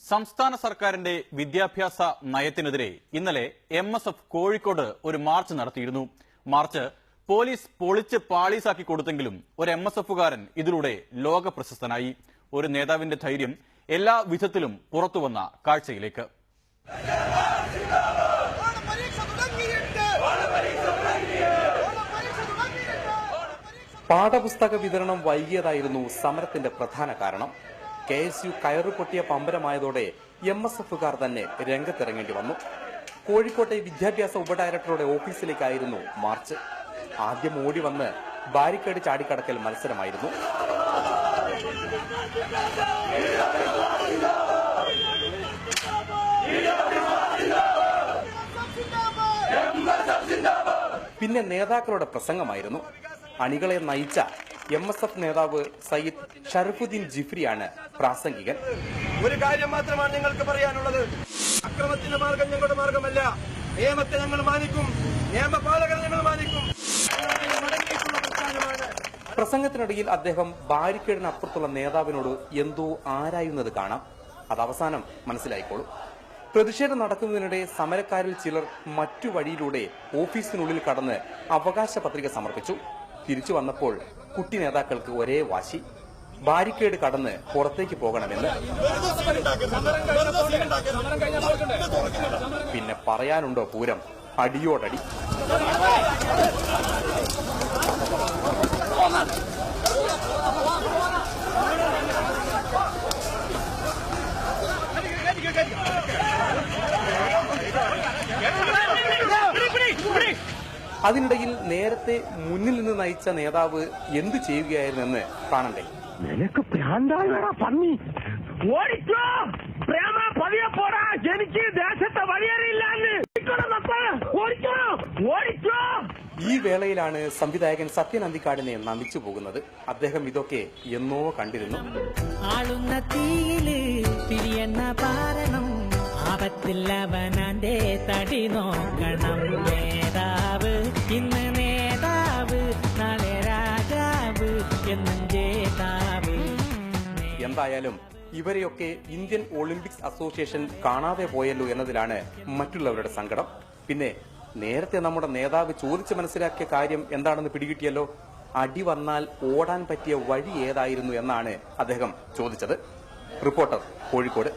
സംസ്ഥാന സർക്കാരിന്റെ വിദ്യാഭ്യാസ നയത്തിനെതിരെ ഇന്നലെ MSF കോഴിക്കോട് ഒരു മാർച്ച് നടത്തിയിരുന്നു. മാർച്ച് പോലീസ് പൊളിച്ച് പാളീസാക്കി കൊടുത്തെങ്കിലും ഒരു MSFകാരൻ ഇതിലൂടെ ലോക പ്രശസ്തനായി. ഒരു നേതാവിന്റെ ധൈര്യം എല്ലാ വിധത്തിലും പുറത്തുവന്ന കാഴ്ചയിലേക്ക്. പാഠപുസ്തക വിതരണം വൈകിയതായിരുന്നു സമരത്തിന്റെ പ്രധാന കാരണം. KSU കയറുപൊട്ടിയ പമ്പരമായതോടെ MSFകാർ തന്നെ രംഗത്തിറങ്ങേണ്ടി വന്നു. കോഴിക്കോട്ടെ വിദ്യാഭ്യാസ ഉപഡയറക്ടറുടെ ഓഫീസിലേക്കായിരുന്നു മാർച്ച്. ആദ്യം ഓടി വന്ന് ബാരിക്കേഡ് ചാടിക്കടക്കൽ മത്സരമായിരുന്നു. പിന്നെ നേതാക്കളുടെ പ്രസംഗമായിരുന്നു. അണികളെ നയിച്ച MSF നേതാവ് സയ്യിദ് ഷറഫുദ്ദീൻ ജിഫ്രിയാണ് പ്രാസംഗികൻ. ഒരു കാര്യം മാത്രമാണ് ഞങ്ങൾക്ക് പറയാനുള്ളത്. അക്രമത്തിന്റെ മാർഗം ഞങ്ങളുടെ മാർഗമല്ല. നിയമത്തെ ഞങ്ങൾ മാനിക്കും, നിയമപാലകരെ ഞങ്ങൾ മാനിക്കും. പ്രസംഗത്തിനിടയിൽ അദ്ദേഹം ബാരിക്കേഡിനപ്പുറത്തുള്ള നേതാവിനോട് എന്തോ ആരായുന്നത് കാണാം. അത് അവസാനം മനസ്സിലായിക്കോളും. പ്രതിഷേധം നടക്കുന്നതിനിടെ സമരക്കാരിൽ ചിലർ മറ്റു വഴിയിലൂടെ ഓഫീസിനുള്ളിൽ കടന്ന് അവകാശ പത്രിക സമർപ്പിച്ചു. തിരിച്ചു വന്നപ്പോൾ കുട്ടി നേതാക്കൾക്ക് ഒരേ വാശി, ബാരിക്കേഡ് കടന്ന് പുറത്തേക്ക് പോകണമെന്ന്. പിന്നെ പറയാനുണ്ടോ പൂരം, അടിയോടടി. അതിനിടയിൽ നേരത്തെ മുന്നിൽ നിന്ന് നയിച്ച നേതാവ് എന്തു ചെയ്യുകയായിരുന്നെന്ന് കാണണ്ടേ. നിനക്ക് ഭ്രാന്തായടാ പന്നി, ഓടിച്ചോ പ്രേമ പതിയെ പോടാ, എനിക്ക് ദേശത്തെ വഴിയേറിയില്ലാന്ന്. ഓടിച്ചോ. ഈ വേളയിലാണ് സംവിധായകൻ സത്യൻ അന്തിക്കാടിനെ നമിച്ചു പോകുന്നത്. അദ്ദേഹം ഇതൊക്കെ എന്നോ കണ്ടിരുന്നു. ആളുന്ന തീയില് തിരിയെന്ന പാരണം, ആപത്തില്ലവനാന്റെ തടി നോക്കണം. നേതാവ് ഇന്ന് നേതാവ്, നാളെ രാജാവ് എന്നും ജേതാവ്. എന്തായാലും ഇവരെയൊക്കെ ഇന്ത്യൻ ഒളിമ്പിക്സ് അസോസിയേഷൻ കാണാതെ പോയല്ലോ എന്നതിലാണ് മറ്റുള്ളവരുടെ സങ്കടം. പിന്നെ നേരത്തെ നമ്മുടെ നേതാവ് ചോദിച്ച് മനസ്സിലാക്കിയ കാര്യം എന്താണെന്ന് പിടികിട്ടിയല്ലോ. അടി വന്നാൽ ഓടാൻ പറ്റിയ വഴി ഏതായിരുന്നു എന്നാണ് അദ്ദേഹം ചോദിച്ചത്. റിപ്പോർട്ടർ, കോഴിക്കോട്.